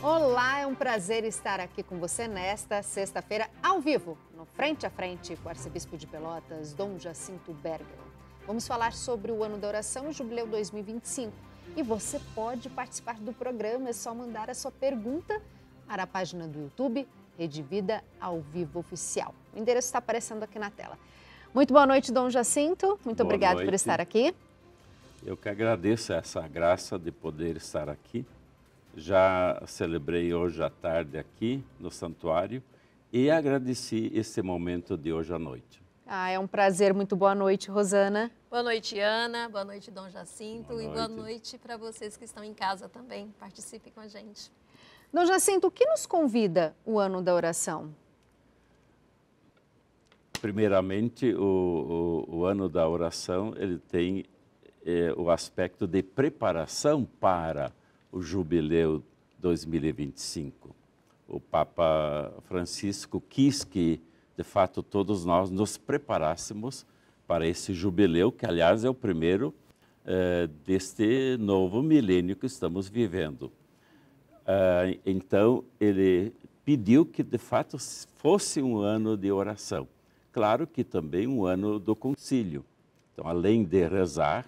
Olá, é um prazer estar aqui com você nesta sexta-feira, ao vivo, no Frente a Frente com o arcebispo de Pelotas, Dom Jacinto Bergamo. Vamos falar sobre o Ano da Oração e Jubileu 2025. E você pode participar do programa, é só mandar a sua pergunta para a página do YouTube, Rede Vida ao Vivo Oficial. O endereço está aparecendo aqui na tela. Muito boa noite, Dom Jacinto. Muito obrigado por estar aqui. Eu que agradeço essa graça de poder estar aqui. Já celebrei hoje à tarde aqui no santuário e agradeci esse momento de hoje à noite. É um prazer. Muito boa noite, Rosana. Boa noite, Ana. Boa noite, Dom Jacinto. E boa noite para vocês que estão em casa também. Participe com a gente. Dom Jacinto, o que nos convida o Ano da Oração? Primeiramente, o Ano da Oração ele tem o aspecto de preparação para o Jubileu 2025. O Papa Francisco quis que, de fato, todos nós nos preparássemos para esse jubileu, que, aliás, é o primeiro deste novo milênio que estamos vivendo. Então, ele pediu que, de fato, fosse um ano de oração. Claro que também um ano do concílio. Então, além de rezar,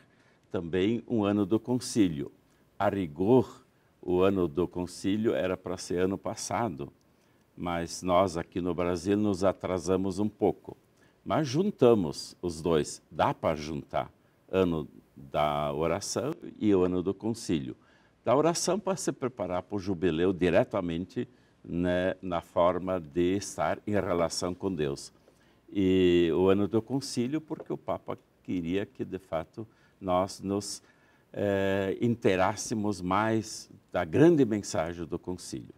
também um ano do concílio. A rigor, o ano do concílio era para ser ano passado, mas nós aqui no Brasil nos atrasamos um pouco. Mas juntamos os dois, dá para juntar ano da oração e o ano do concílio. Da oração para se preparar para o jubileu diretamente, né, na forma de estar em relação com Deus. E o ano do concílio porque o Papa queria que, de fato, nós nos interássemos mais da grande mensagem do concílio.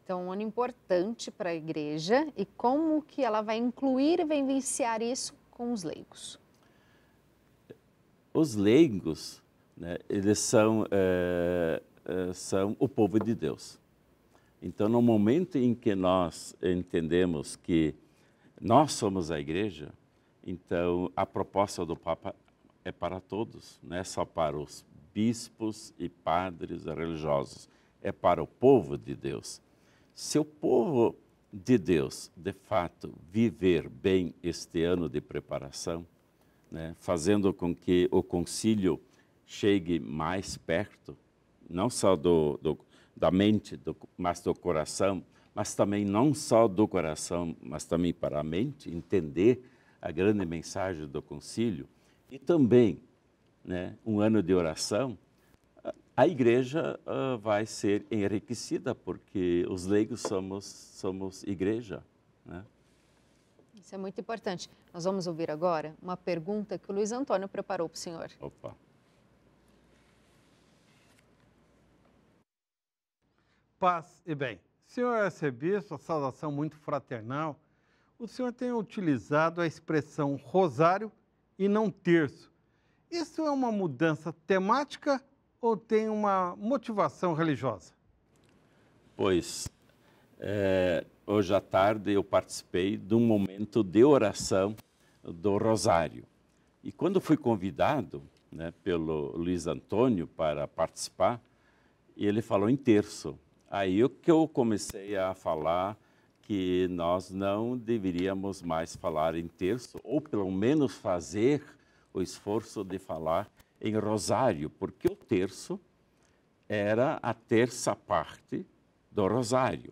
Então, um ano importante para a igreja e como que ela vai incluir e vai vivenciar isso com os leigos? Os leigos, né, eles são o povo de Deus. Então, no momento em que nós entendemos que nós somos a igreja, então a proposta do Papa é para todos, não é só para os bispos e padres religiosos, é para o povo de Deus. Se o povo de Deus, de fato, viver bem este ano de preparação, né, fazendo com que o concílio chegue mais perto, não só da mente, mas do coração, mas também não só do coração, mas também para a mente, entender a grande mensagem do concílio, e também, né, um ano de oração, a igreja vai ser enriquecida, porque os leigos somos igreja, né? Isso é muito importante. Nós vamos ouvir agora uma pergunta que o Luiz Antônio preparou para o senhor. Opa. Paz e bem. Senhor arcebispo, a saudação muito fraternal. O senhor tem utilizado a expressão rosário e não terço. Isso é uma mudança temática ou tem uma motivação religiosa? Pois, hoje à tarde eu participei de um momento de oração do Rosário. E quando fui convidado, né, pelo Luiz Antônio para participar, ele falou em terço. Aí que eu comecei a falar que nós não deveríamos mais falar em terço, ou pelo menos fazer o esforço de falar em rosário, porque o terço era a terça parte do rosário.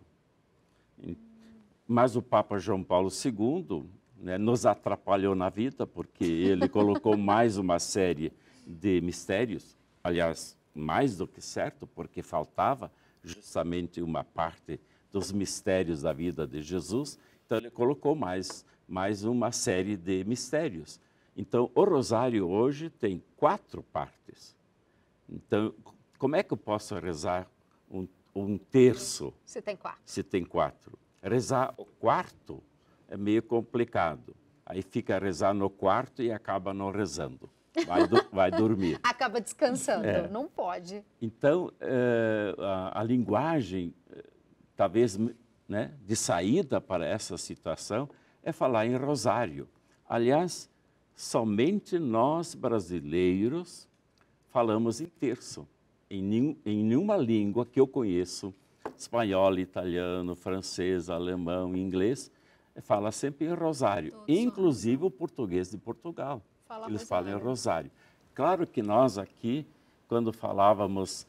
Mas o Papa João Paulo II, né, nos atrapalhou na vida, porque ele colocou mais uma série de mistérios, aliás, mais do que certo, porque faltava justamente uma parte dos mistérios da vida de Jesus, então ele colocou mais uma série de mistérios. Então, o rosário hoje tem 4 partes. Então, como é que eu posso rezar um terço? Se tem 4. Se tem 4. Rezar o quarto é meio complicado. Aí fica a rezar no quarto e acaba não rezando. Vai dormir. Acaba descansando, não pode. Então, a linguagem, talvez, né, de saída para essa situação, é falar em rosário. Aliás, somente nós brasileiros falamos em terço. Em nenhuma língua que eu conheço espanhol, italiano, francês, alemão, inglês, fala sempre em rosário, inclusive o português de Portugal. Eles falam em rosário. Claro que nós aqui, quando falávamos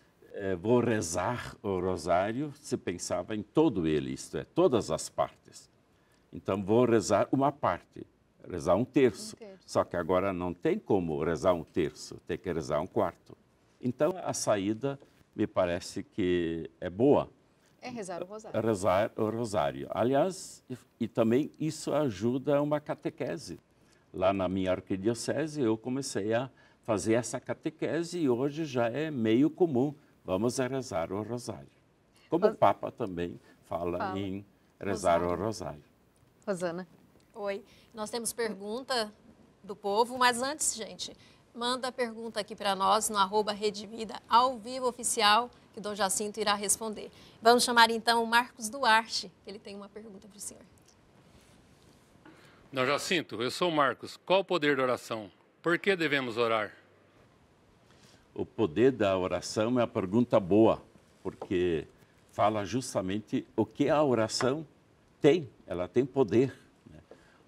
vou rezar o rosário, se pensava em todo ele, isto é, todas as partes. Então, vou rezar uma parte, rezar um terço. Só que agora não tem como rezar um terço, tem que rezar um quarto. Então, a saída me parece que é boa. É rezar o rosário. Rezar o rosário. Aliás, e também isso ajuda uma catequese. Lá na minha arquidiocese, eu comecei a fazer essa catequese e hoje já é meio comum. Vamos rezar o rosário. Como o Papa também fala em rezar o rosário. Rosana. Oi, nós temos pergunta do povo, mas antes, gente, manda a pergunta aqui para nós no @redevida ao vivo oficial, que Dom Jacinto irá responder. Vamos chamar então o Marcos Duarte, que ele tem uma pergunta para o senhor. Dom Jacinto, eu sou o Marcos. Qual o poder da oração? Por que devemos orar? O poder da oração é uma pergunta boa, porque fala justamente o que a oração tem. Ela tem poder. Né?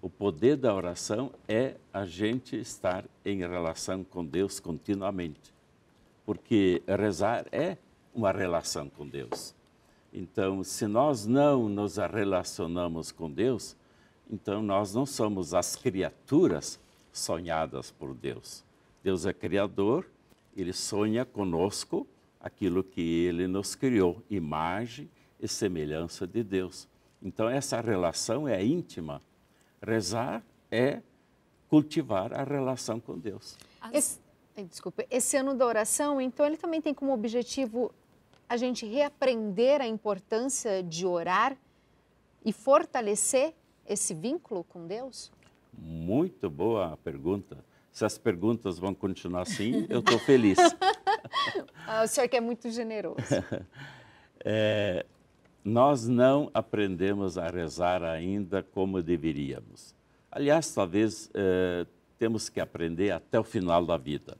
O poder da oração é a gente estar em relação com Deus continuamente, porque rezar é uma relação com Deus. Então, se nós não nos relacionamos com Deus, então nós não somos as criaturas sonhadas por Deus. Deus é criador, Ele sonha conosco aquilo que Ele nos criou, imagem e semelhança de Deus. Então, essa relação é íntima. Rezar é cultivar a relação com Deus. Esse ano da oração, então, ele também tem como objetivo a gente reaprender a importância de orar e fortalecer esse vínculo com Deus? Muito boa a pergunta. Se as perguntas vão continuar assim, eu estou feliz. O senhor que é muito generoso. Nós não aprendemos a rezar ainda como deveríamos. Aliás, talvez temos que aprender até o final da vida.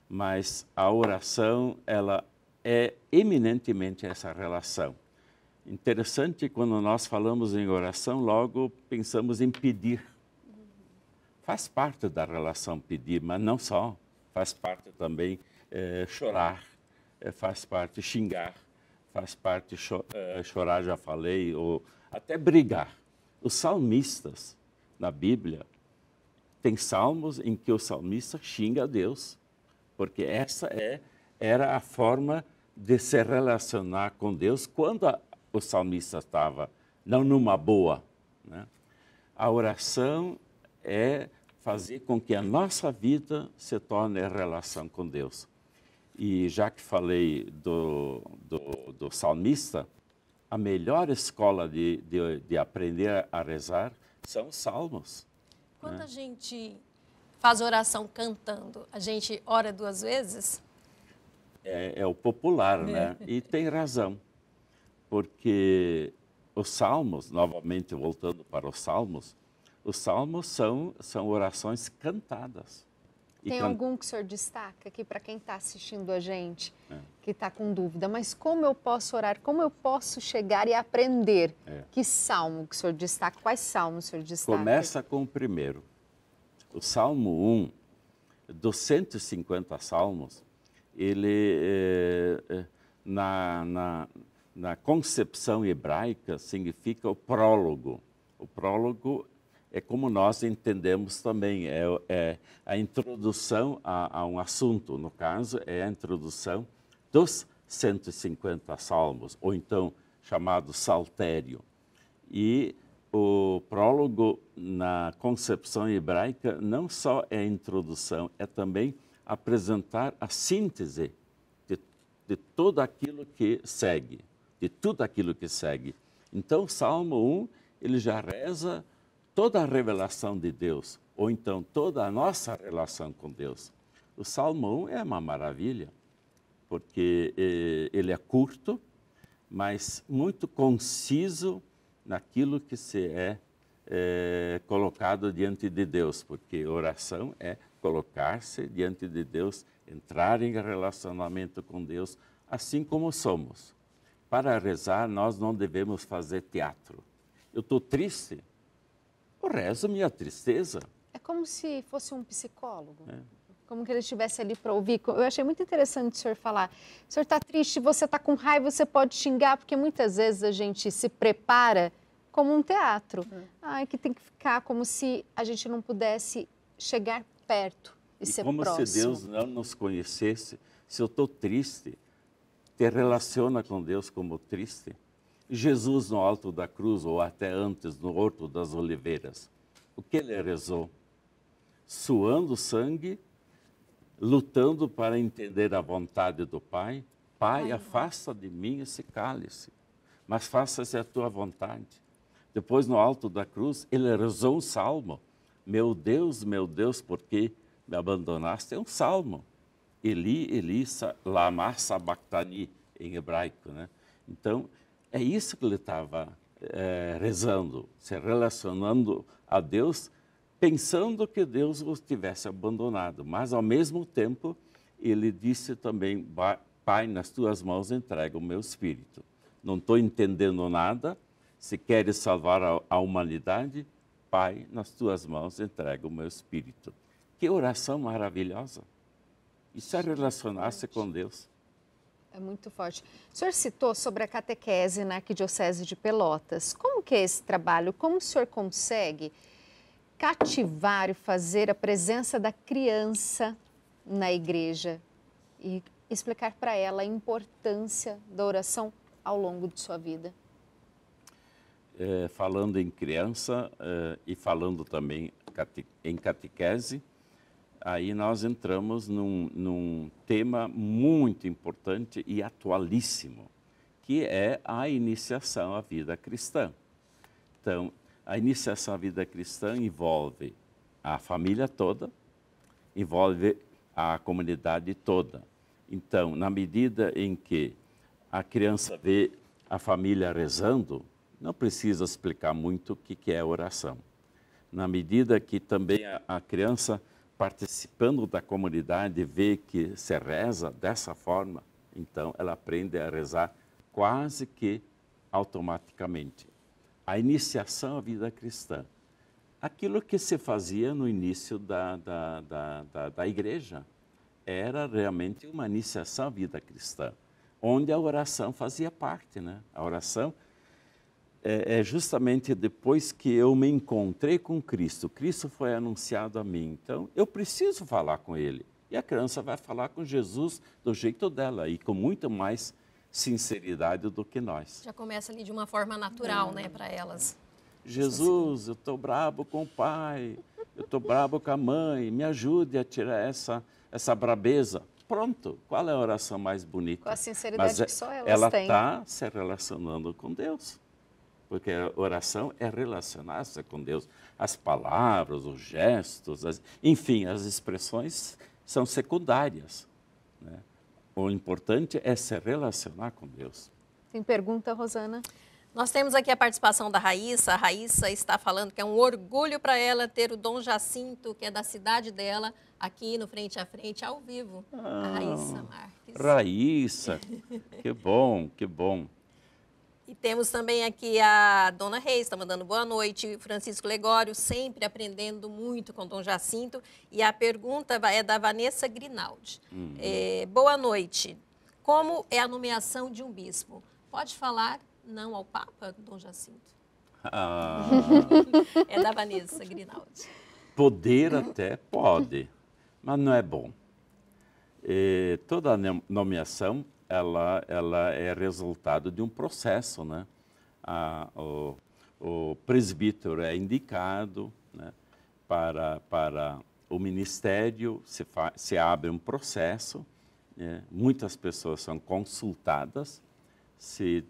Mas a oração, ela é eminentemente essa relação. Interessante, quando nós falamos em oração, logo pensamos em pedir. Faz parte da relação pedir, mas não só. Faz parte também chorar, faz parte xingar, faz parte chorar, já falei, ou até brigar. Os salmistas, na Bíblia, tem salmos em que o salmista xinga a Deus, porque essa era a forma de se relacionar com Deus quando o salmista estava não numa boa. Né? A oração é fazer com que a nossa vida se torne relação com Deus. E já que falei do salmista, a melhor escola de aprender a rezar são os salmos. Quando a gente faz oração cantando, a gente ora 2 vezes? É o popular, né? E tem razão, porque os salmos, novamente voltando para os salmos são orações cantadas. Tem algum que o senhor destaca aqui para quem está assistindo a gente, que está com dúvida, mas como eu posso orar, como eu posso chegar e aprender? Que salmo que o senhor destaca? Quais salmos o senhor destaca? Começa com o primeiro. O Salmo 1, dos 150 salmos, ele, na concepção hebraica, significa o prólogo. O prólogo é como nós entendemos também, é a introdução a um assunto. No caso, é a introdução dos 150 salmos, ou então chamado saltério. E o prólogo, na concepção hebraica, não só é a introdução, é também apresentar a síntese de tudo aquilo que segue, Então, o Salmo 1, ele já reza toda a revelação de Deus, ou então toda a nossa relação com Deus. O Salmo 1 é uma maravilha, porque ele é curto, mas muito conciso naquilo que se é colocado diante de Deus, porque oração é colocar-se diante de Deus, entrar em relacionamento com Deus, assim como somos. para rezar, nós não devemos fazer teatro. Eu estou triste, eu rezo minha tristeza. É como se fosse um psicólogo. Como que ele estivesse ali para ouvir. Eu achei muito interessante o senhor falar. O senhor está triste, você está com raiva, você pode xingar, porque muitas vezes a gente se prepara como um teatro. Ai, que tem que ficar como se a gente não pudesse chegar perto e ser como próximo. se Deus não nos conhecesse. Se eu estou triste, te relaciona com Deus como triste. Jesus no alto da cruz, ou até antes, no Horto das Oliveiras, o que ele rezou? Suando sangue, lutando para entender a vontade do Pai. Pai, afasta de mim esse cálice, mas faça-se a tua vontade. Depois, no alto da cruz, ele rezou um salmo. Meu Deus, por que me abandonaste? É um salmo. Eli, Eli, lama sabachthani, em hebraico, né? Então, é isso que ele estava rezando, se relacionando a Deus, pensando que Deus o tivesse abandonado. Mas, ao mesmo tempo, ele disse também, Pai, nas tuas mãos entrego o meu espírito. Não estou entendendo nada, se queres salvar a humanidade, Pai, nas tuas mãos entrego o meu espírito. Que oração maravilhosa! Isso é relacionar-se com Deus. É muito forte. O senhor citou sobre a catequese na Arquidiocese de Pelotas. Como que é esse trabalho? Como o senhor consegue cativar e fazer a presença da criança na igreja e explicar para ela a importância da oração ao longo de sua vida? Falando em criança e falando também em catequese, aí nós entramos num tema muito importante e atualíssimo, que é a iniciação à vida cristã. Então, a iniciação à vida cristã envolve a família toda, envolve a comunidade toda. Então, na medida em que a criança vê a família rezando, não precisa explicar muito o que é oração. Na medida que também a criança, participando da comunidade, vê que se reza dessa forma, então ela aprende a rezar quase que automaticamente. A iniciação à vida cristã, aquilo que se fazia no início da igreja, era realmente uma iniciação à vida cristã, onde a oração fazia parte, né? A oração é justamente depois que eu me encontrei com Cristo, Cristo foi anunciado a mim, então eu preciso falar com Ele. E a criança vai falar com Jesus do jeito dela e com muito mais sinceridade do que nós. Já começa ali de uma forma natural, né, para elas. Jesus, eu estou brabo com o pai, eu estou brabo com a mãe, me ajude a tirar essa brabeza. Pronto, qual é a oração mais bonita? Com a sinceridade que só elas têm. Ela está se relacionando com Deus. Porque a oração é relacionar-se com Deus. As palavras, os gestos, enfim, as expressões são secundárias, né? O importante é se relacionar com Deus. Tem pergunta, Rosana? Nós temos aqui a participação da Raíssa. A Raíssa está falando que é um orgulho para ela ter o Dom Jacinto, que é da cidade dela, aqui no Frente a Frente, ao vivo. A Raíssa Marques. Raíssa, que bom, que bom. E temos também aqui a Dona Reis, está mandando boa noite. Francisco Legório, sempre aprendendo muito com Dom Jacinto. E a pergunta é da Vanessa Grinaldi. Boa noite. Como é a nomeação de um bispo? Pode falar não ao Papa, Dom Jacinto? É da Vanessa Grinaldi. Poder até pode, mas não é bom. Toda nomeação ela é resultado de um processo, né? O presbítero é indicado, né, para o ministério, se abre um processo, né? Muitas pessoas são consultadas, se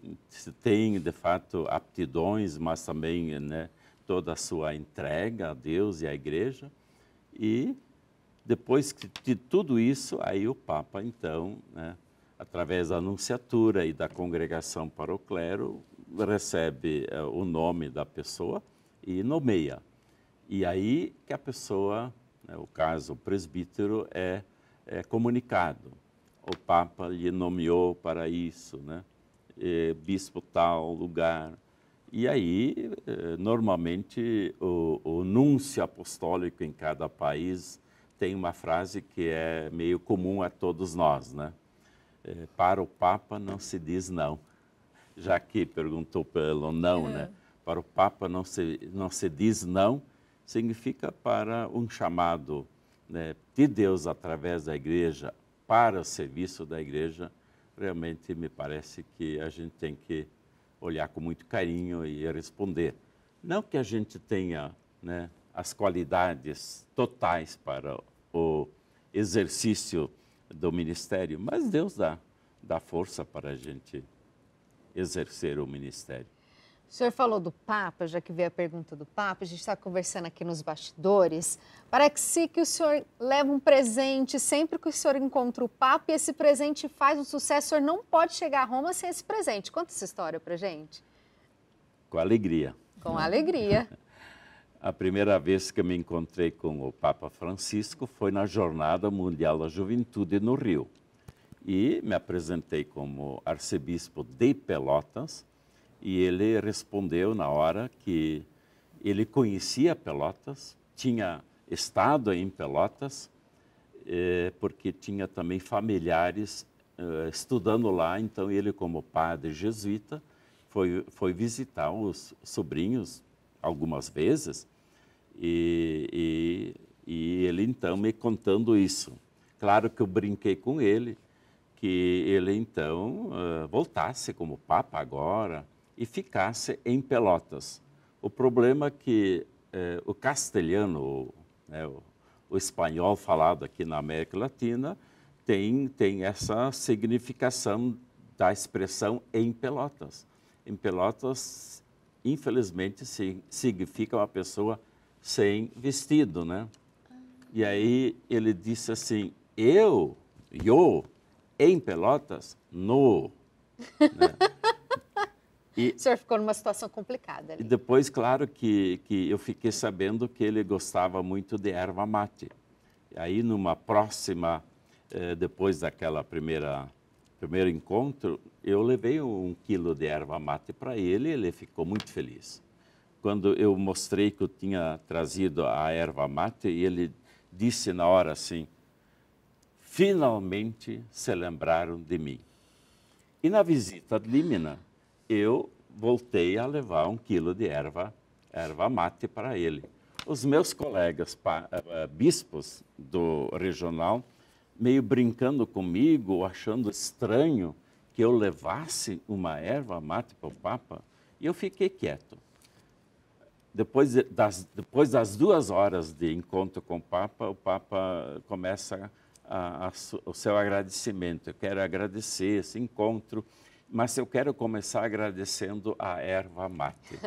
tem, de fato, aptidões, mas também, né, toda a sua entrega a Deus e à igreja. E depois de tudo isso, aí o Papa, então, né, através da anunciatura e da congregação para o clero, recebe o nome da pessoa e nomeia. E aí que a pessoa, né, o caso, o presbítero, é comunicado. O Papa lhe nomeou para isso, né? bispo tal lugar. E aí, normalmente, o núncio apostólico em cada país tem uma frase que é meio comum a todos nós, né? Para o Papa não se diz não. Já que perguntou pelo não, né? Para o Papa não se diz não, significa para um chamado, né, de Deus através da igreja, para o serviço da igreja, realmente me parece que a gente tem que olhar com muito carinho e responder. Não que a gente tenha, né, as qualidades totais para o exercício do ministério, mas Deus dá força para a gente exercer o ministério. O senhor falou do Papa, já que veio a pergunta do Papa, a gente está conversando aqui nos bastidores. Parece que o senhor leva um presente sempre que o senhor encontra o Papa e esse presente faz um sucesso. O senhor não pode chegar a Roma sem esse presente. Conta essa história para gente. Com alegria. Com alegria. A primeira vez que eu me encontrei com o Papa Francisco foi na Jornada Mundial da Juventude no Rio. E me apresentei como arcebispo de Pelotas e ele respondeu na hora que ele conhecia Pelotas, tinha estado em Pelotas, porque tinha também familiares estudando lá, então ele como padre jesuíta foi visitar os sobrinhos algumas vezes e ele então me contando isso. Claro que eu brinquei com ele, que ele então voltasse como Papa agora e ficasse em Pelotas. O problema é que o castelhano, né, o espanhol falado aqui na América Latina, tem essa significação da expressão em Pelotas. Em Pelotas, infelizmente, significa uma pessoa sem vestido, né? E aí ele disse assim, eu em Pelotas, no. Né? O senhor ficou numa situação complicada ali. E depois, claro, que eu fiquei sabendo que ele gostava muito de erva mate. E aí, numa próxima, depois daquela primeiro encontro, eu levei 1 quilo de erva mate para ele ficou muito feliz. Quando eu mostrei que eu tinha trazido a erva mate, ele disse na hora assim, finalmente se lembraram de mim. E na visita de Límina, eu voltei a levar 1 quilo de erva mate para ele. Os meus colegas bispos do regional, meio brincando comigo, achando estranho que eu levasse uma erva mate para o Papa, e eu fiquei quieto. Depois das 2 horas de encontro com o Papa começa o seu agradecimento. Eu quero agradecer esse encontro, mas eu quero começar agradecendo a erva mate.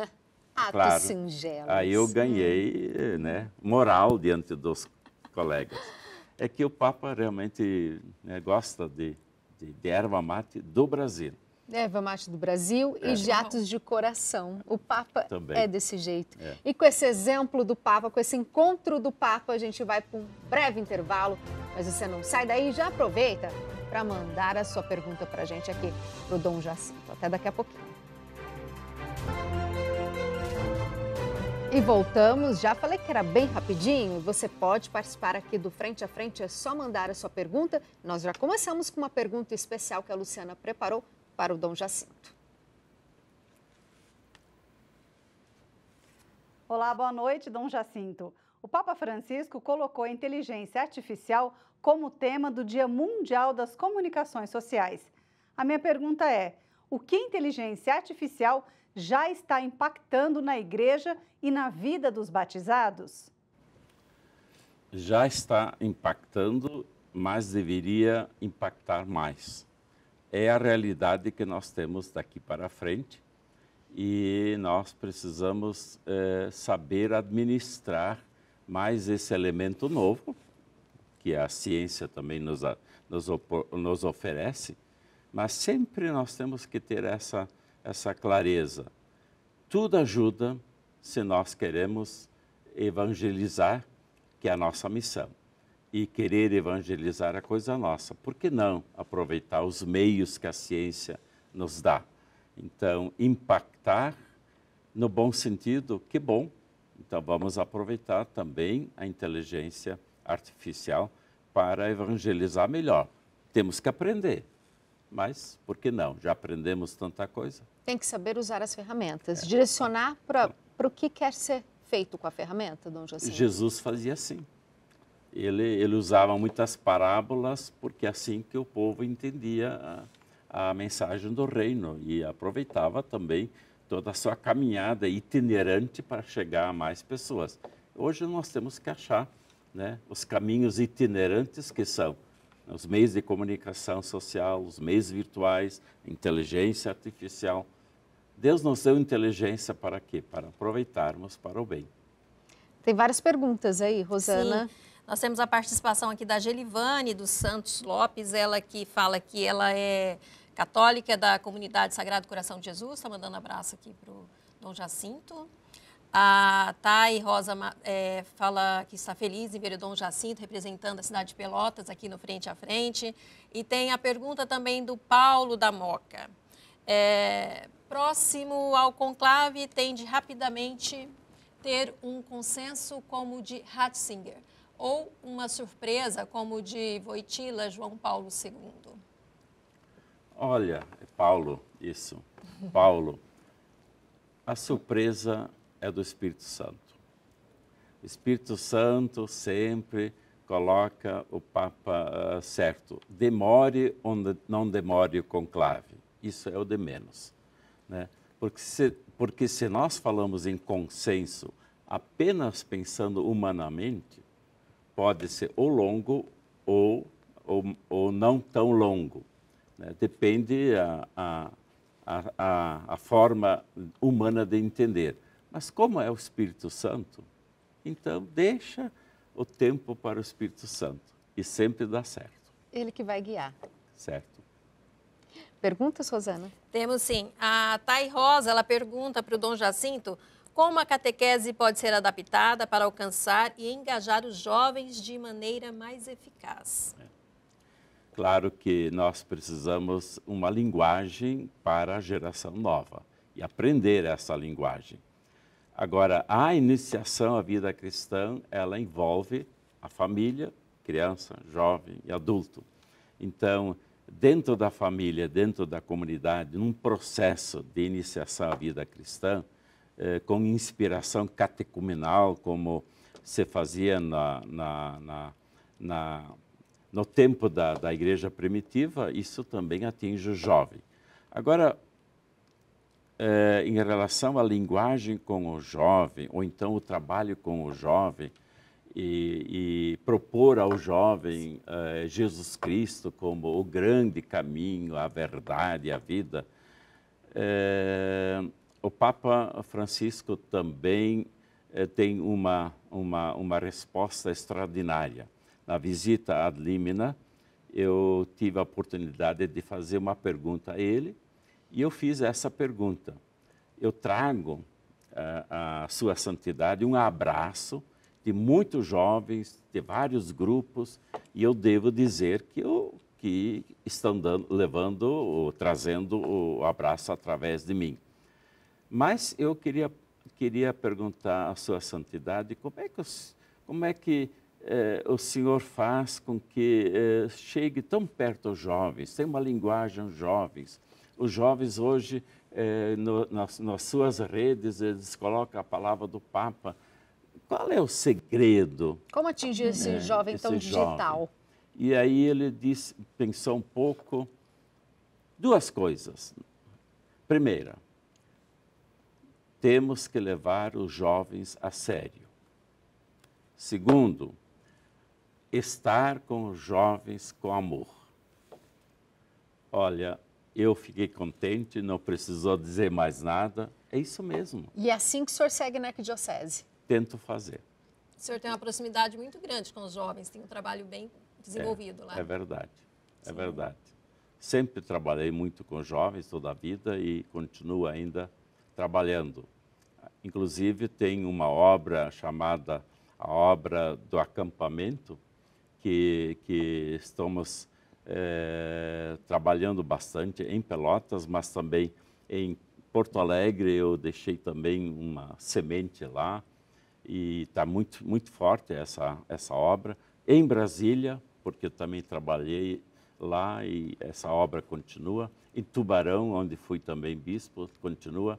Atos singelos. Aí eu ganhei, né, moral diante dos colegas. É que o Papa realmente, né, gosta de erva mate do Brasil. Erva mate do Brasil e de atos de coração. O Papa também é desse jeito. E com esse exemplo do Papa, com esse encontro do Papa, a gente vai para um breve intervalo. Mas você não sai daí, já aproveita para mandar a sua pergunta para a gente aqui, para o Dom Jacinto. Até daqui a pouquinho. E voltamos, já falei que era bem rapidinho, você pode participar aqui do Frente a Frente, é só mandar a sua pergunta. Nós já começamos com uma pergunta especial que a Luciana preparou para o Dom Jacinto. Olá, boa noite, Dom Jacinto. O Papa Francisco colocou a inteligência artificial como tema do Dia Mundial das Comunicações Sociais. A minha pergunta é, o que a inteligência artificial já está impactando na igreja e na vida dos batizados? Já está impactando, mas deveria impactar mais. É a realidade que nós temos daqui para frente e nós precisamos saber administrar mais esse elemento novo, que a ciência também nos oferece, mas sempre nós temos que ter essa clareza. Tudo ajuda se nós queremos evangelizar, que é a nossa missão. E querer evangelizar é coisa nossa. Por que não aproveitar os meios que a ciência nos dá? Então, impactar no bom sentido, que bom. Então, vamos aproveitar também a inteligência artificial para evangelizar melhor. Temos que aprender, mas por que não? Já aprendemos tanta coisa. Tem que saber usar as ferramentas, direcionar para o que quer ser feito com a ferramenta, Dom Jacinto. Jesus fazia assim. Ele usava muitas parábolas, porque é assim que o povo entendia a mensagem do reino e aproveitava também toda a sua caminhada itinerante para chegar a mais pessoas. Hoje nós temos que achar, né, os caminhos itinerantes que são os meios de comunicação social, os meios virtuais, inteligência artificial. Deus nos deu inteligência para quê? Para aproveitarmos para o bem. Tem várias perguntas aí, Rosana. Sim. Nós temos a participação aqui da Gelivane dos Santos Lopes, ela que fala que ela é católica da comunidade Sagrado Coração de Jesus, está mandando abraço aqui para o Dom Jacinto. A Thay Rosa fala que está feliz em ver o Dom Jacinto representando a cidade de Pelotas aqui no Frente a Frente. E tem a pergunta também do Paulo da Moca. Próximo ao conclave, tende rapidamente ter um consenso como o de Ratzinger ou uma surpresa como o de Wojtyla João Paulo II? Olha, Paulo, isso. Paulo, a surpresa é do Espírito Santo. O Espírito Santo sempre coloca o Papa certo. Demore ou não demore o conclave. Isso é o de menos, né? Porque se nós falamos em consenso apenas pensando humanamente, pode ser ou longo ou não tão longo, né? Depende a forma humana de entender. Mas como é o Espírito Santo, então deixa o tempo para o Espírito Santo e sempre dá certo. Ele que vai guiar. Certo. Perguntas, Rosana? Temos sim. A Thay Rosa, ela pergunta para o Dom Jacinto como a catequese pode ser adaptada para alcançar e engajar os jovens de maneira mais eficaz. Claro que nós precisamos uma linguagem para a geração nova e aprender essa linguagem. Agora, a iniciação à vida cristã, ela envolve a família, criança, jovem e adulto. Então, dentro da família, dentro da comunidade, num processo de iniciação à vida cristã, com inspiração catecumenal, como se fazia no tempo da igreja primitiva, isso também atinge o jovem. Agora, em relação à linguagem com o jovem, ou então o trabalho com o jovem, e propor ao jovem Jesus Cristo como o grande caminho, a verdade, a vida, o Papa Francisco também tem uma resposta extraordinária. Na visita ad limina, eu tive a oportunidade de fazer uma pergunta a ele, e eu fiz essa pergunta. Eu trago à Sua Santidade um abraço de muitos jovens, de vários grupos, e eu devo dizer que estão trazendo o abraço através de mim. Mas eu queria perguntar à Sua Santidade como é que o Senhor faz com que chegue tão perto aos jovens, tem uma linguagem aos jovens. Os jovens hoje, nas suas redes, eles colocam a palavra do Papa. Qual é o segredo? Como atingir esse jovem tão digital? Jovem. E aí ele pensou um pouco, duas coisas. Primeira, temos que levar os jovens a sério. Segundo, estar com os jovens com amor. Olha, eu fiquei contente, não precisou dizer mais nada, é isso mesmo. E é assim que o senhor segue na arquidiocese? Tento fazer. O senhor tem uma proximidade muito grande com os jovens, tem um trabalho bem desenvolvido lá. É verdade, é verdade. Sempre trabalhei muito com jovens toda a vida e continuo ainda trabalhando. Inclusive, tem uma obra chamada a Obra do Acampamento, que estamos trabalhando bastante em Pelotas, mas também Em Porto Alegre eu deixei também uma semente lá e está muito, muito forte essa obra. Em Brasília, porque eu também trabalhei lá e essa obra continua. Em Tubarão, onde fui também bispo, continua.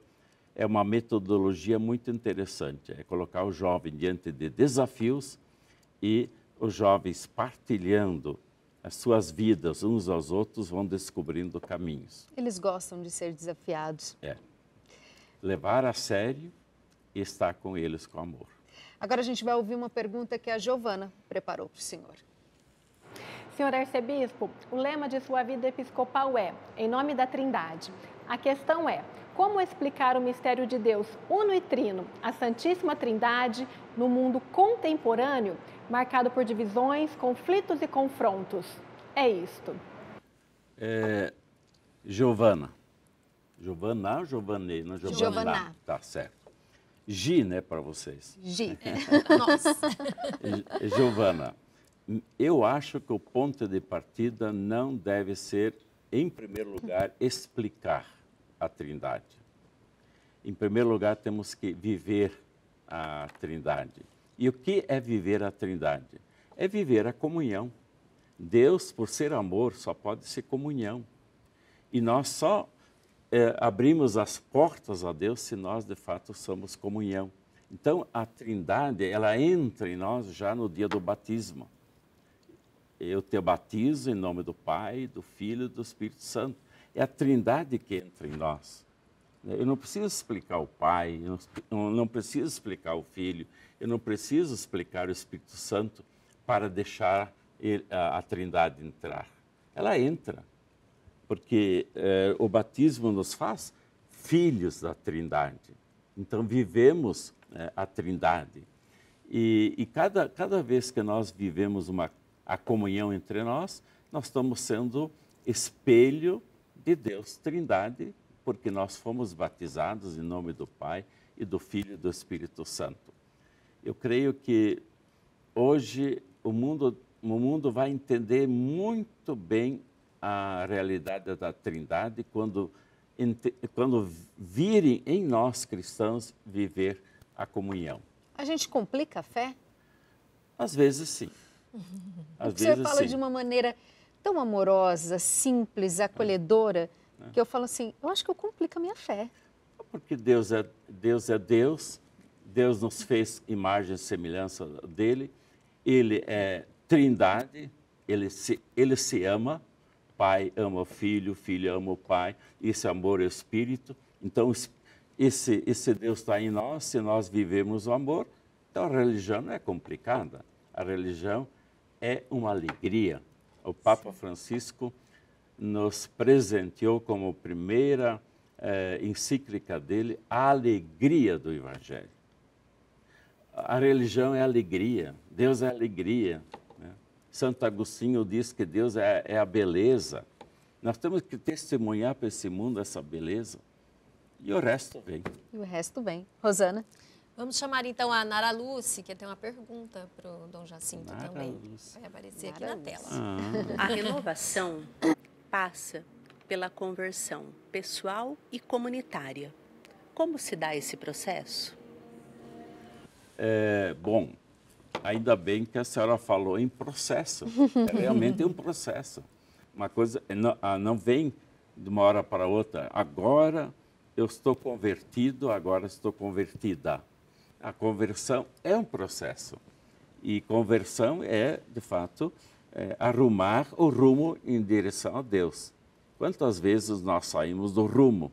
É uma metodologia muito interessante, é colocar o jovem diante de desafios e os jovens partilhando as suas vidas uns aos outros vão descobrindo caminhos. Eles gostam de ser desafiados. É. Levar a sério e estar com eles com amor. Agora a gente vai ouvir uma pergunta que a Giovana preparou para o senhor. Senhor arcebispo, o lema de sua vida episcopal é Em Nome da Trindade. A questão é, como explicar o mistério de Deus uno e trino, a Santíssima Trindade, no mundo contemporâneo, marcado por divisões, conflitos e confrontos? É isto. Giovana. Giovana ou Giovanni? Não, Giovana. Tá certo. Gi, né, para vocês. Gi. Nossa. Giovana, eu acho que o ponto de partida não deve ser, em primeiro lugar, explicar a Trindade. Em primeiro lugar, temos que viver a Trindade. E o que é viver a Trindade? É viver a comunhão. Deus, por ser amor, só pode ser comunhão. E nós só abrimos as portas a Deus se nós, de fato, somos comunhão. Então, a Trindade, ela entra em nós já no dia do batismo. Eu te batizo em nome do Pai, do Filho e do Espírito Santo. É a Trindade que entra em nós. Eu não preciso explicar o Pai, eu não preciso explicar o Filho, eu não preciso explicar o Espírito Santo para deixar a Trindade entrar. Ela entra, porque o batismo nos faz filhos da Trindade. Então, vivemos a Trindade. E cada vez que nós vivemos a comunhão entre nós, nós estamos sendo espelho de Deus Trindade, porque nós fomos batizados em nome do Pai e do Filho e do Espírito Santo. Eu creio que hoje o mundo vai entender muito bem a realidade da Trindade quando virem em nós cristãos viver a comunhão. A gente complica a fé? Às vezes sim. Às Porque o senhor fala de uma maneira tão amorosa, simples, acolhedora, que eu falo assim, eu acho que eu complico a minha fé. Porque Deus é Deus, Deus nos fez imagem e semelhança dele, Ele é Trindade, Ele se ama, Pai ama o Filho, Filho ama o Pai, esse amor é o Espírito. Então, esse Deus está em nós, se nós vivemos o amor, então a religião não é complicada, a religião é uma alegria. O Papa Francisco nos presenteou como primeira encíclica dele a alegria do Evangelho. A religião é alegria, Deus é alegria. Né? Santo Agostinho diz que Deus é a beleza. Nós temos que testemunhar para esse mundo essa beleza e o resto vem. E o resto vem. Rosana? Vamos chamar então a Nara Lúcia, que tem uma pergunta para o Dom Jacinto Nara também. Lúcia. Vai aparecer aqui Nara na tela. A renovação passa pela conversão pessoal e comunitária. Como se dá esse processo? Bom, ainda bem que a senhora falou em processo. É realmente um processo. Uma coisa não vem de uma hora para outra. Agora eu estou convertido, agora estou convertida. A conversão é um processo. E conversão é, de fato, arrumar o rumo em direção a Deus. Quantas vezes nós saímos do rumo?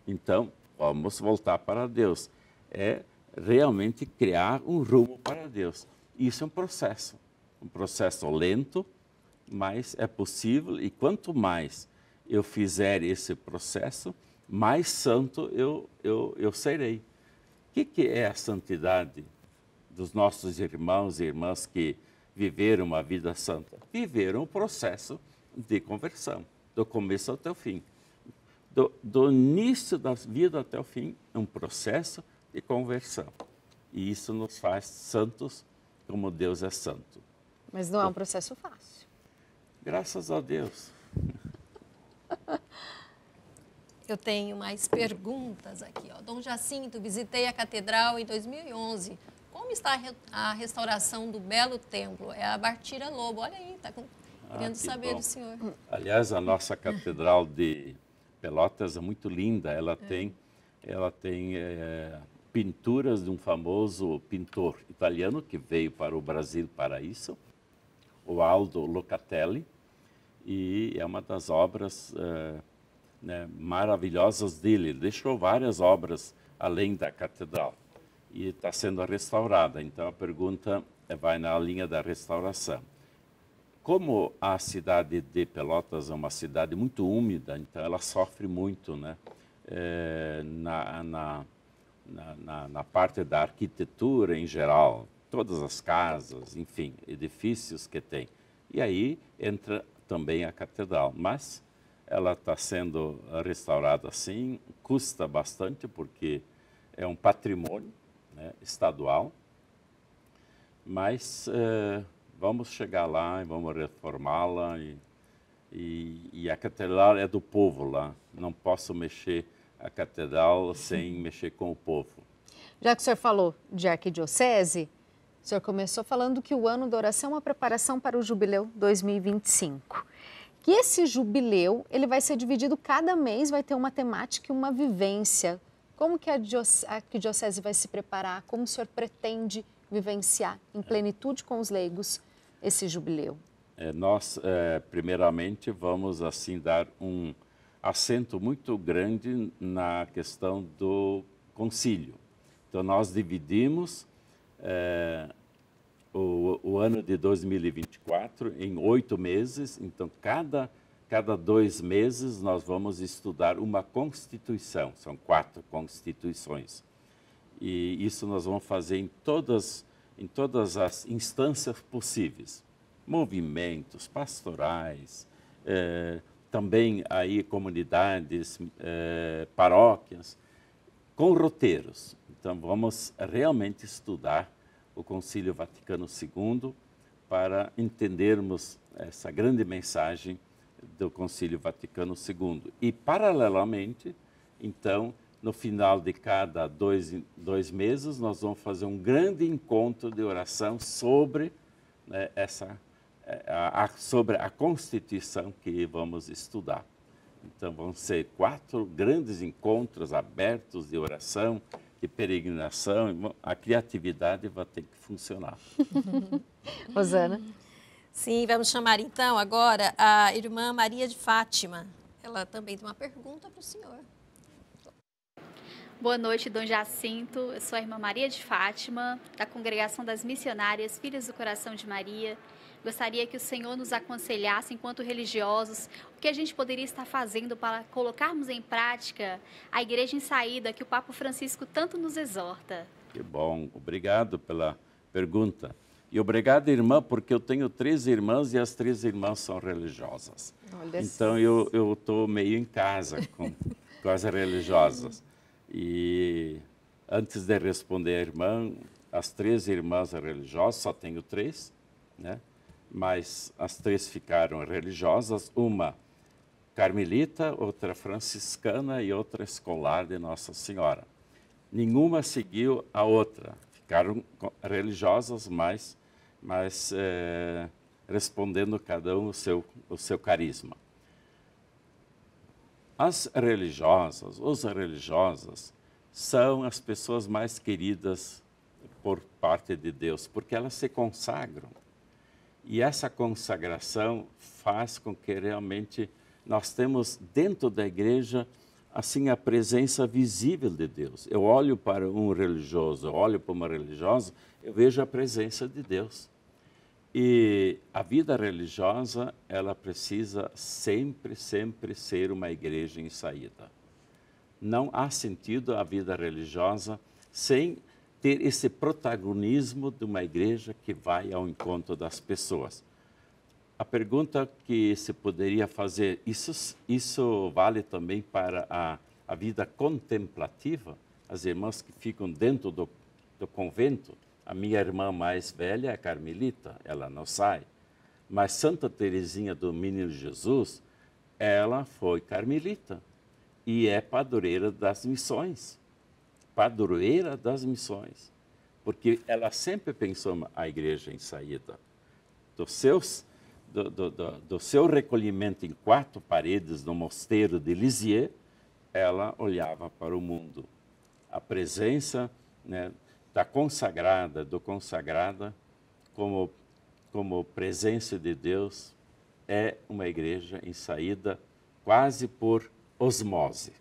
Então, vamos voltar para Deus. É realmente criar um rumo para Deus. Isso é um processo lento, mas é possível. E quanto mais eu fizer esse processo, mais santo eu serei. O que é a santidade dos nossos irmãos e irmãs que viveram uma vida santa? Viveram o processo de conversão, do começo até o fim. Do início da vida até o fim, um processo de conversão. E isso nos faz santos como Deus é santo. Mas não é um processo fácil. Graças a Deus. Eu tenho mais perguntas aqui. Ó. Dom Jacinto, visitei a catedral em 2011. Como está a restauração do belo templo? É a Bartira Lobo. Olha aí, está querendo saber bom. do senhor. Aliás, a nossa catedral de Pelotas é muito linda. Ela tem pinturas de um famoso pintor italiano que veio para o Brasil para isso, o Aldo Locatelli, e é uma das obras maravilhosas dele. Ele deixou várias obras além da catedral e está sendo restaurada. Então a pergunta vai na linha da restauração. Como a cidade de Pelotas é uma cidade muito úmida, então ela sofre muito, né? Na parte da arquitetura em geral, todas as casas, enfim, edifícios que tem. E aí entra também a catedral, mas ela está sendo restaurada assim, custa bastante porque é um patrimônio, né, estadual, mas vamos chegar lá e vamos reformá-la e a catedral é do povo lá, não posso mexer a catedral sem mexer com o povo. Já que o senhor falou de arquidiocese, o senhor começou falando que o ano da oração é uma preparação para o jubileu 2025. Que esse jubileu, ele vai ser dividido cada mês, vai ter uma temática e uma vivência. Como que a arquidiocese vai se preparar? Como o senhor pretende vivenciar em plenitude com os leigos esse jubileu? Nós, primeiramente, vamos assim dar um acento muito grande na questão do concílio. Então, nós dividimos o ano de 2024 em 8 meses. Então, cada 2 meses nós vamos estudar uma Constituição. São 4 Constituições. E isso nós vamos fazer em todas as instâncias possíveis. Movimentos pastorais, também aí comunidades, paróquias, com roteiros. Então, vamos realmente estudar o Concílio Vaticano II para entendermos essa grande mensagem do Concílio Vaticano II. E, paralelamente, então, no final de cada 2 meses, nós vamos fazer um grande encontro de oração sobre sobre a Constituição que vamos estudar. Então, vão ser 4 grandes encontros abertos de oração, de peregrinação. A criatividade vai ter que funcionar. Rosana? Sim, vamos chamar então agora a irmã Maria de Fátima. Ela também tem uma pergunta para o senhor. Boa noite, Dom Jacinto. Eu sou a irmã Maria de Fátima, da Congregação das Missionárias Filhas do Coração de Maria. Gostaria que o senhor nos aconselhasse, enquanto religiosos, o que a gente poderia estar fazendo para colocarmos em prática a Igreja em Saída que o Papa Francisco tanto nos exorta. Que bom, obrigado pela pergunta. E obrigado, irmã, porque eu tenho 3 irmãs e as 3 irmãs são religiosas. Olha, então eu estou meio em casa com as religiosas. E antes de responder a irmã, as 3 irmãs religiosas, só tenho 3, né? Mas as 3 ficaram religiosas, uma carmelita, outra franciscana e outra escolar de Nossa Senhora. Nenhuma seguiu a outra, ficaram religiosas, mas respondendo cada um o seu carisma. As religiosas, os religiosas, são as pessoas mais queridas por parte de Deus, porque elas se consagram. E essa consagração faz com que realmente nós temos dentro da igreja assim a presença visível de Deus. Eu olho para um religioso, eu olho para uma religiosa, eu vejo a presença de Deus. E a vida religiosa, ela precisa sempre ser uma igreja em saída. Não há sentido a vida religiosa sem ter esse protagonismo de uma igreja que vai ao encontro das pessoas. A pergunta que se poderia fazer, isso vale também para a vida contemplativa? As irmãs que ficam dentro do convento. A minha irmã mais velha é carmelita, ela não sai. Mas Santa Teresinha do Menino Jesus, ela foi carmelita. e é padroeira das missões. Padroeira das missões. Porque ela sempre pensou a igreja em saída. Do seu recolhimento em 4 paredes no mosteiro de Lisieux, ela olhava para o mundo. A presença, né, do consagrada como presença de Deus é uma igreja em saída quase por osmose.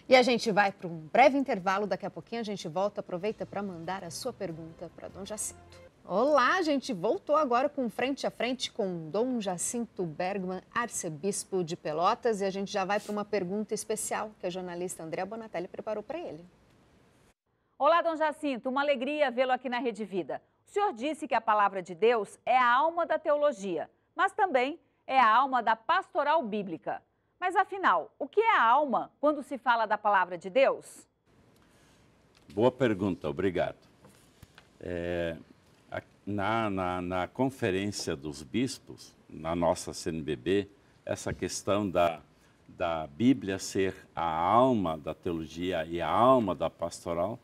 E a gente vai para um breve intervalo, daqui a pouquinho a gente volta, aproveita para mandar a sua pergunta para Dom Jacinto. Olá, a gente voltou agora com Frente a Frente com Dom Jacinto Bergman, arcebispo de Pelotas, e a gente já vai para uma pergunta especial que a jornalista Andréa Bonatelli preparou para ele. Olá, Dom Jacinto, uma alegria vê-lo aqui na Rede Vida. O senhor disse que a palavra de Deus é a alma da teologia, mas também é a alma da pastoral bíblica. Mas afinal, o que é a alma quando se fala da palavra de Deus? Boa pergunta, obrigado. Na conferência dos bispos, na nossa CNBB, essa questão da Bíblia ser a alma da teologia e a alma da pastoral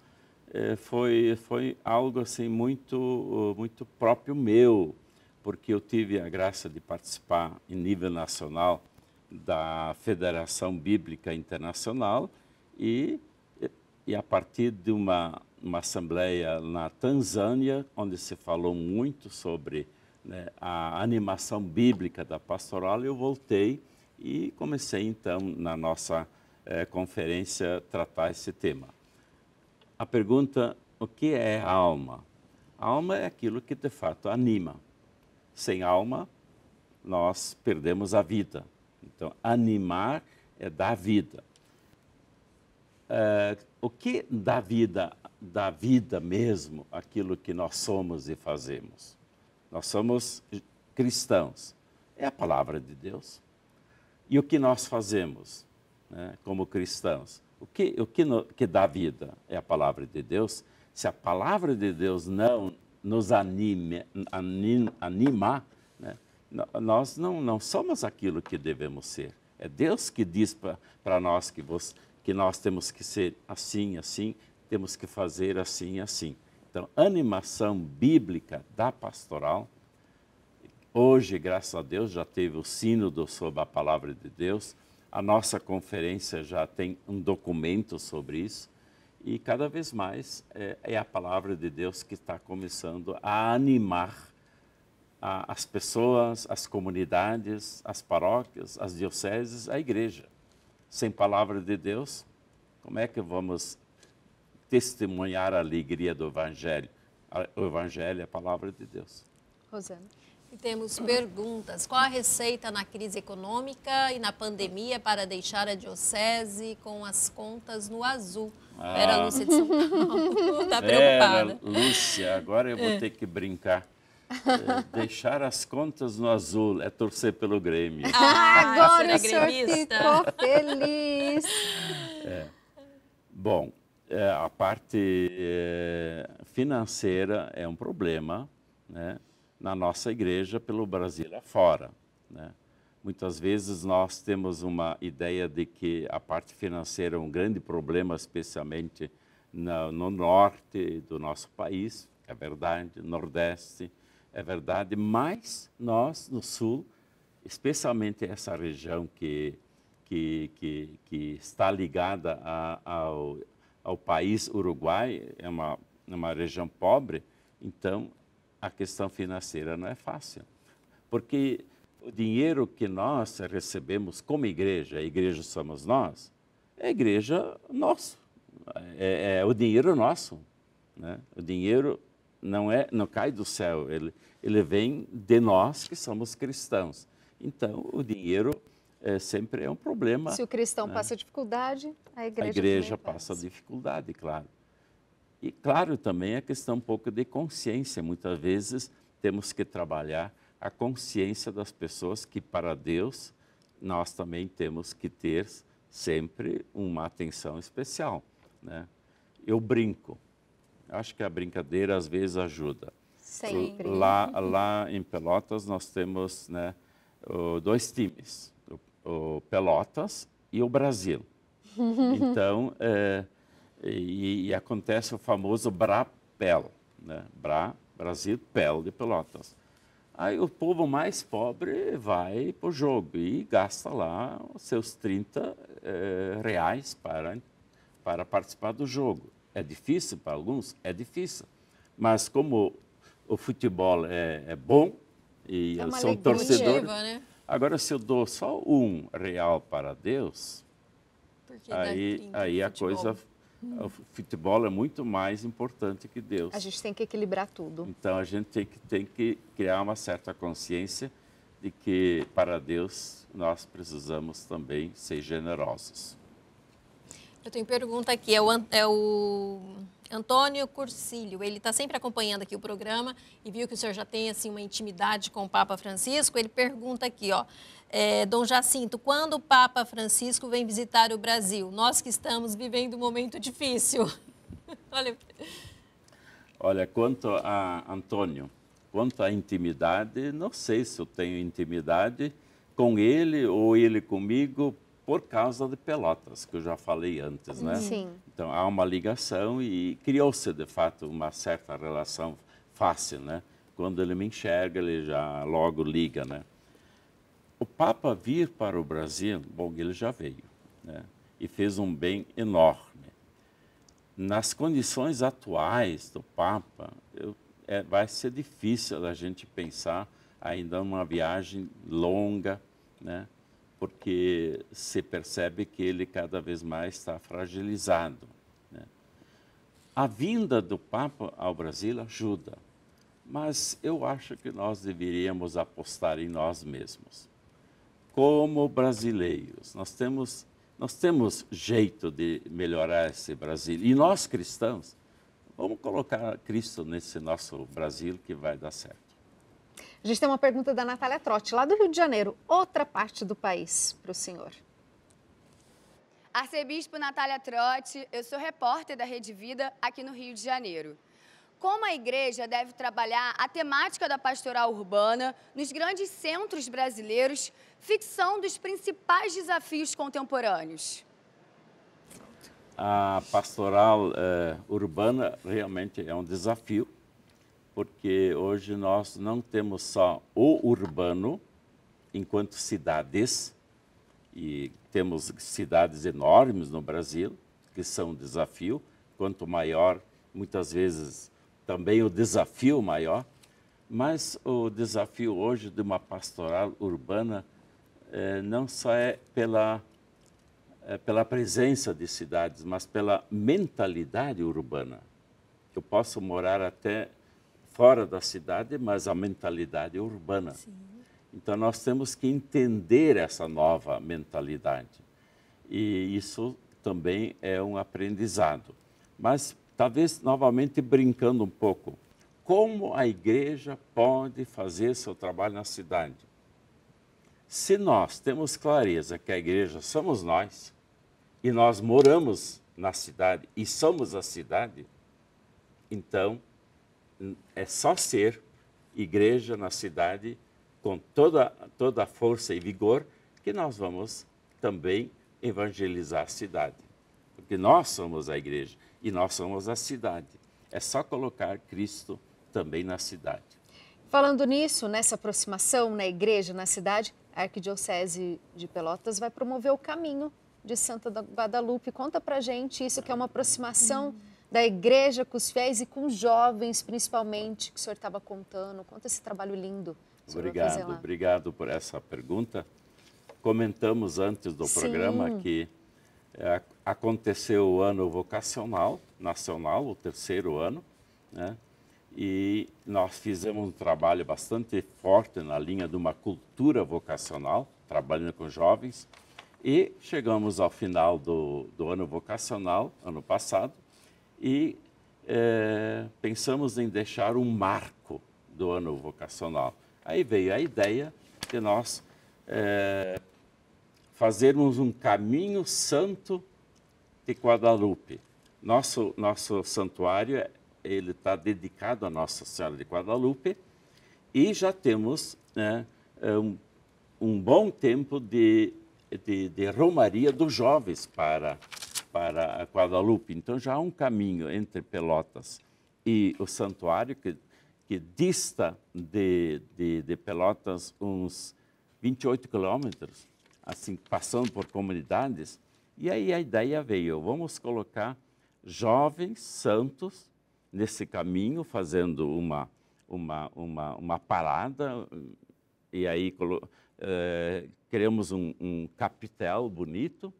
foi algo assim muito próprio meu, porque eu tive a graça de participar em nível nacional da Federação Bíblica Internacional e a partir de uma assembleia na Tanzânia, onde se falou muito sobre, né, a animação bíblica da pastoral, eu voltei e comecei então na nossa conferência a tratar esse tema. A pergunta, o que é a alma? A alma é aquilo que de fato anima. Sem alma, nós perdemos a vida. Então, animar é dar vida. O que dá vida mesmo aquilo que nós somos e fazemos? Nós somos cristãos. É a palavra de Deus. E o que nós fazemos, né, como cristãos? O que dá vida é a palavra de Deus. Se a palavra de Deus não nos animar, né, nós não somos aquilo que devemos ser. É Deus que diz para nós que nós temos que ser assim, assim, temos que fazer assim, assim. Então, animação bíblica da pastoral. Hoje, graças a Deus, já teve o sínodo sobre a palavra de Deus. A nossa conferência já tem um documento sobre isso. E cada vez mais é a palavra de Deus que está começando a animar as pessoas, as comunidades, as paróquias, as dioceses, a igreja. Sem palavra de Deus, como é que vamos testemunhar a alegria do Evangelho? O Evangelho é a palavra de Deus. Rosana. E temos perguntas. Qual a receita na crise econômica e na pandemia para deixar a diocese com as contas no azul? Vera Lúcia de São Paulo está preocupada. Vera Lúcia, agora eu vou ter que brincar. Deixar as contas no azul é torcer pelo Grêmio. Agora o senhor ficou feliz. Bom, a parte financeira é um problema, né, na nossa igreja, pelo Brasil afora, né? Muitas vezes nós temos uma ideia de que a parte financeira é um grande problema, especialmente no norte do nosso país, é verdade, nordeste, é verdade, mas nós, no sul, especialmente essa região que está ligada ao país Uruguai, é uma região pobre, então a questão financeira não é fácil. Porque o dinheiro que nós recebemos como igreja, a igreja somos nós, é a igreja nossa, é o dinheiro nosso, né? O dinheiro não cai do céu, ele vem de nós que somos cristãos. Então, o dinheiro sempre é um problema. Se o cristão, né, passa dificuldade, a igreja passa dificuldade, claro. E, claro, também a questão um pouco de consciência. Muitas vezes temos que trabalhar a consciência das pessoas que, para Deus, nós também temos que ter sempre uma atenção especial, né? Eu brinco. Acho que a brincadeira, às vezes, ajuda. Sempre. Lá em Pelotas, nós temos, né, 2 times, o Pelotas e o Brasil. Então, e acontece o famoso Brapel, né? Brasil, Pel de Pelotas. Aí o povo mais pobre vai para o jogo e gasta lá os seus 30 reais para participar do jogo. É difícil para alguns? É difícil. Mas como o futebol é bom e eles são torcedores... né? Agora, se eu dou só R$1 para Deus, aí a coisa... O futebol é muito mais importante que Deus. A gente tem que equilibrar tudo. Então, a gente tem que criar uma certa consciência de que, para Deus, nós precisamos também ser generosos. Eu tenho pergunta aqui, é o Antônio Curcílio. Ele está sempre acompanhando aqui o programa e viu que o senhor já tem assim, uma intimidade com o Papa Francisco. Ele pergunta aqui, ó, Dom Jacinto, quando o Papa Francisco vem visitar o Brasil? Nós que estamos vivendo um momento difícil. Olha, quanto a Antônio, quanto à intimidade, não sei se eu tenho intimidade com ele ou ele comigo por causa de Pelotas, que eu já falei antes, né? Sim. Então, há uma ligação e criou-se, de fato, uma certa relação fácil, né? Quando ele me enxerga, ele já logo liga, né? O Papa vir para o Brasil, bom, ele já veio, né? E fez um bem enorme. Nas condições atuais do Papa, vai ser difícil a gente pensar ainda uma viagem longa, né? Porque se percebe que ele cada vez mais está fragilizado, né? A vinda do Papa ao Brasil ajuda, mas eu acho que nós deveríamos apostar em nós mesmos. Como brasileiros, nós temos jeito de melhorar esse Brasil. E nós cristãos, vamos colocar Cristo nesse nosso Brasil que vai dar certo. A gente tem uma pergunta da Natália Trotti, lá do Rio de Janeiro, outra parte do país, para o senhor. Arcebispo Natália Trotti, eu sou repórter da Rede Vida aqui no Rio de Janeiro. Como a igreja deve trabalhar a temática da pastoral urbana nos grandes centros brasileiros, fixando os principais desafios contemporâneos? A pastoral urbana realmente é um desafio, porque hoje nós não temos só o urbano enquanto cidades, e temos cidades enormes no Brasil, que são um desafio, quanto maior, muitas vezes também o desafio maior, mas o desafio hoje de uma pastoral urbana não só é pela presença de cidades, mas pela mentalidade urbana. Eu posso morar até fora da cidade, mas a mentalidade é urbana. Sim. Então, nós temos que entender essa nova mentalidade. E isso também é um aprendizado. Mas, talvez, novamente, brincando um pouco, como a igreja pode fazer seu trabalho na cidade? Se nós temos clareza que a igreja somos nós, e nós moramos na cidade e somos a cidade, então, é só ser igreja na cidade com toda a força e vigor que nós vamos também evangelizar a cidade. Porque nós somos a igreja e nós somos a cidade. É só colocar Cristo também na cidade. Falando nisso, nessa aproximação na igreja, na cidade, a Arquidiocese de Pelotas vai promover o caminho de Santa Guadalupe. Conta pra gente isso, que é uma aproximação da igreja com os fiéis e com os jovens, principalmente, que o senhor estava contando. Conta esse trabalho lindo. Obrigado por essa pergunta. Comentamos antes do programa que aconteceu o ano vocacional nacional, o 3º ano, né? E nós fizemos um trabalho bastante forte na linha de uma cultura vocacional, trabalhando com jovens, e chegamos ao final do ano vocacional, ano passado, e pensamos em deixar um marco do ano vocacional. Aí veio a ideia de nós fazermos um caminho santo de Guadalupe. Nosso santuário ele está dedicado a Nossa Senhora de Guadalupe e já temos um bom tempo de de romaria dos jovens para Guadalupe. Então já há um caminho entre Pelotas e o santuário que dista de Pelotas uns 28 quilômetros, assim, passando por comunidades. E aí a ideia veio, vamos colocar jovens santos nesse caminho, fazendo uma parada, e aí criamos um capitel bonito,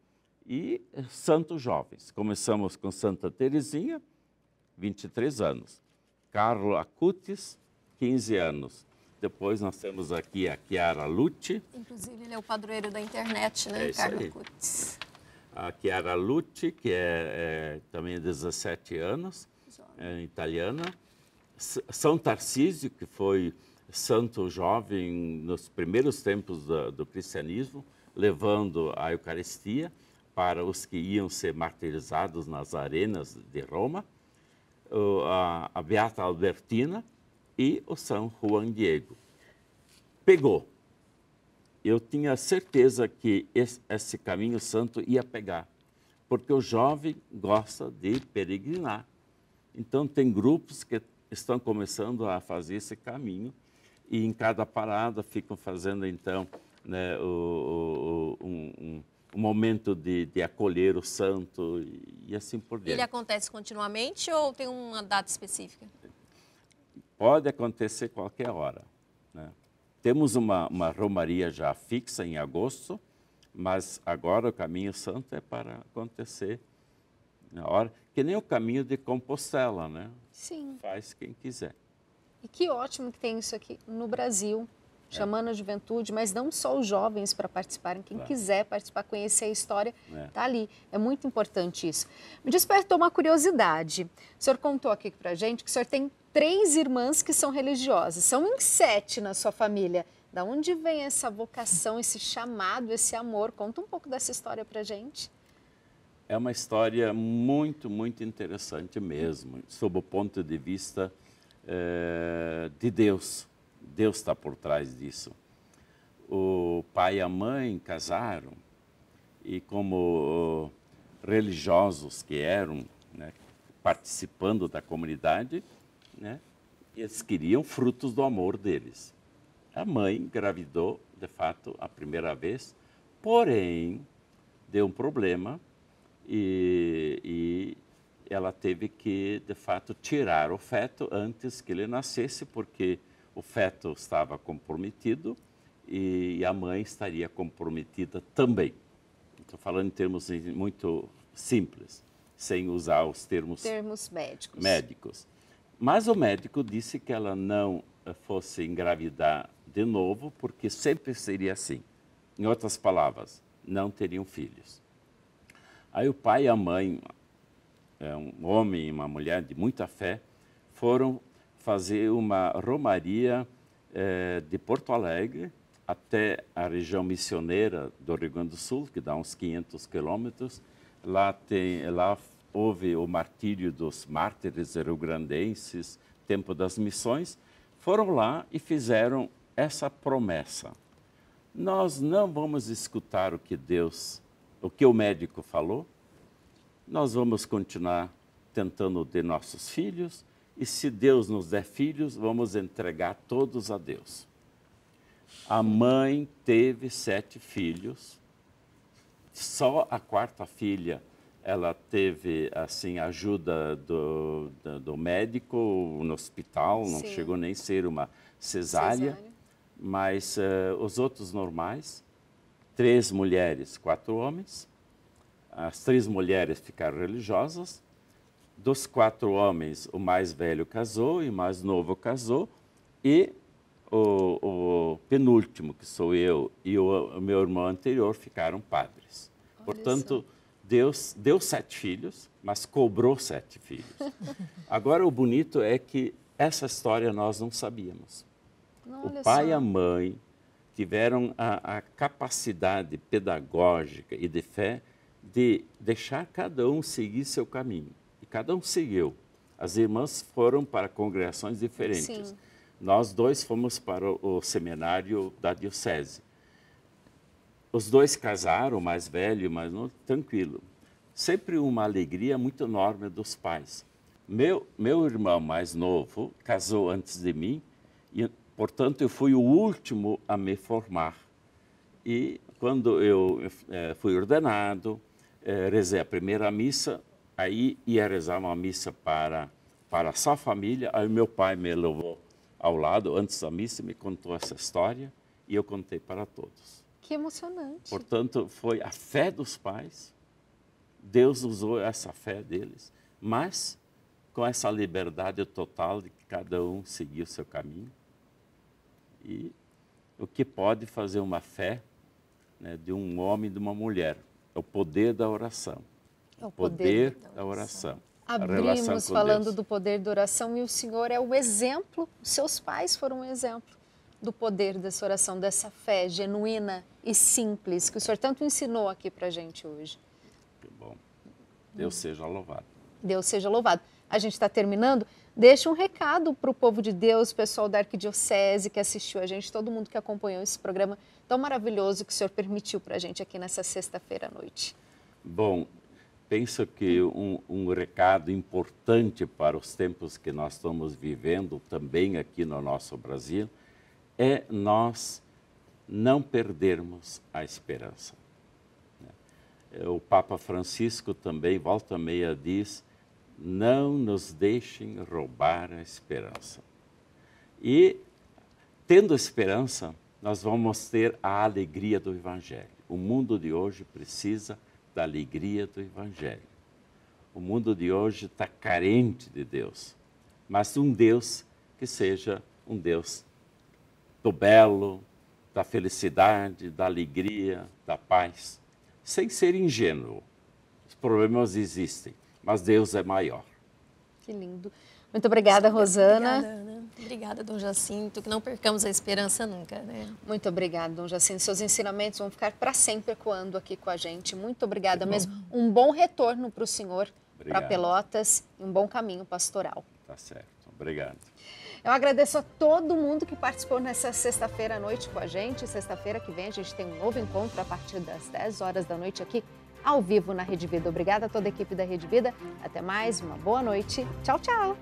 e santos jovens. Começamos com Santa Teresinha, 23 anos. Carlo Acutis, 15 anos. Depois nós temos aqui a Chiara Lucci. Inclusive, ele é o padroeiro da internet, né, Carlo Acutis. A Chiara Lucci, que também 17 anos, italiana. São Tarcísio, que foi santo jovem nos primeiros tempos do cristianismo, levando a Eucaristia para os que iam ser martirizados nas arenas de Roma. A Beata Albertina e o São Juan Diego. Pegou. Eu tinha certeza que esse caminho santo ia pegar, porque o jovem gosta de peregrinar. Então, tem grupos que estão começando a fazer esse caminho e em cada parada ficam fazendo, então, né, um momento de acolher o santo e assim por diante. Ele acontece continuamente ou tem uma data específica? Pode acontecer qualquer hora, né? Temos uma romaria já fixa em agosto, mas agora o caminho santo é para acontecer na hora, que nem o caminho de Compostela, né? Sim. Faz quem quiser. E que ótimo que tem isso aqui no Brasil, chamando a juventude, mas não só os jovens para participarem. Quem quiser participar, conhecer a história, está ali. É muito importante isso. Me despertou uma curiosidade. O senhor contou aqui para a gente que o senhor tem 3 irmãs que são religiosas. São em 7 na sua família. Da onde vem essa vocação, esse chamado, esse amor? Conta um pouco dessa história para a gente. É uma história muito, muito interessante mesmo, sob o ponto de vista de Deus. Deus está por trás disso. O pai e a mãe casaram e, como religiosos que eram, né, participando da comunidade, né, eles queriam frutos do amor deles. A mãe engravidou, de fato, a primeira vez, porém, deu um problema e ela teve que, de fato, tirar o feto antes que ele nascesse, porque o feto estava comprometido e a mãe estaria comprometida também. Estou falando em termos muito simples, sem usar os termos médicos. Mas o médico disse que ela não fosse engravidar de novo, porque sempre seria assim. Em outras palavras, não teriam filhos. Aí o pai e a mãe, um homem e uma mulher de muita fé, foram fazer uma romaria de Porto Alegre até a região missioneira do Rio Grande do Sul, que dá uns 500 quilômetros. Lá houve o martírio dos mártires rio-grandenses, tempo das missões. Foram lá e fizeram essa promessa. Nós não vamos escutar o que o médico falou, nós vamos continuar tentando ter nossos filhos, e se Deus nos der filhos, vamos entregar todos a Deus. A mãe teve 7 filhos, só a 4ª filha, ela teve, assim, ajuda do médico no hospital, não chegou nem a ser uma cesárea. Mas os outros normais, 3 mulheres, 4 homens. As 3 mulheres ficaram religiosas. Dos 4 homens, o mais velho casou e o mais novo casou. E o penúltimo, que sou eu, e o meu irmão anterior ficaram padres. Olha, portanto, Deus deu 7 filhos, mas cobrou 7 filhos. Agora, o bonito é que essa história nós não sabíamos. O pai e a mãe tiveram a capacidade pedagógica e de fé de deixar cada um seguir seu caminho. E cada um seguiu. As irmãs foram para congregações diferentes. Nós 2 fomos para o seminário da diocese. os dois casaram, o mais velho, mas não, tranquilo. Sempre uma alegria muito enorme dos pais. Meu irmão mais novo casou antes de mim e, portanto, eu fui o último a me formar. E quando eu fui ordenado, rezei a primeira missa, aí ia rezar uma missa para só a família, aí meu pai me levou ao lado, antes da missa, me contou essa história e eu contei para todos. Que emocionante. Portanto, foi a fé dos pais, Deus usou essa fé deles, mas com essa liberdade total de que cada um seguir o seu caminho. E o que pode fazer uma fé, né, de um homem e de uma mulher? É o poder da oração. É o poder da oração. Abrimos falando do poder da oração e o Senhor é o exemplo, seus pais foram um exemplo do poder dessa oração, dessa fé genuína e simples que o Senhor tanto ensinou aqui para a gente hoje. Que bom. Deus seja louvado. Deus seja louvado. A gente está terminando. Deixa um recado para o povo de Deus, pessoal da Arquidiocese que assistiu a gente, todo mundo que acompanhou esse programa tão maravilhoso que o Senhor permitiu para a gente aqui nessa sexta-feira à noite. Bom, penso que um recado importante para os tempos que nós estamos vivendo, também aqui no nosso Brasil, é nós não perdermos a esperança. O Papa Francisco também, volta e meia, diz: não nos deixem roubar a esperança. E, tendo esperança, nós vamos ter a alegria do Evangelho. O mundo de hoje precisa da alegria do Evangelho. O mundo de hoje está carente de Deus, mas um Deus que seja um Deus do belo, da felicidade, da alegria, da paz, sem ser ingênuo. Os problemas existem, mas Deus é maior. Que lindo. Muito obrigada, Rosana. Obrigada, Ana. Obrigada, Dom Jacinto. Que não percamos a esperança nunca, né? Muito obrigada, Dom Jacinto. Seus ensinamentos vão ficar para sempre ecoando aqui com a gente. Muito obrigada mesmo. Um bom retorno para o senhor, para Pelotas, e um bom caminho pastoral. Tá certo. Obrigado. Eu agradeço a todo mundo que participou nessa sexta-feira à noite com a gente. Sexta-feira que vem a gente tem um novo encontro a partir das 10 horas da noite aqui, ao vivo na Rede Vida. Obrigada a toda a equipe da Rede Vida. Até mais, uma boa noite. Tchau, tchau.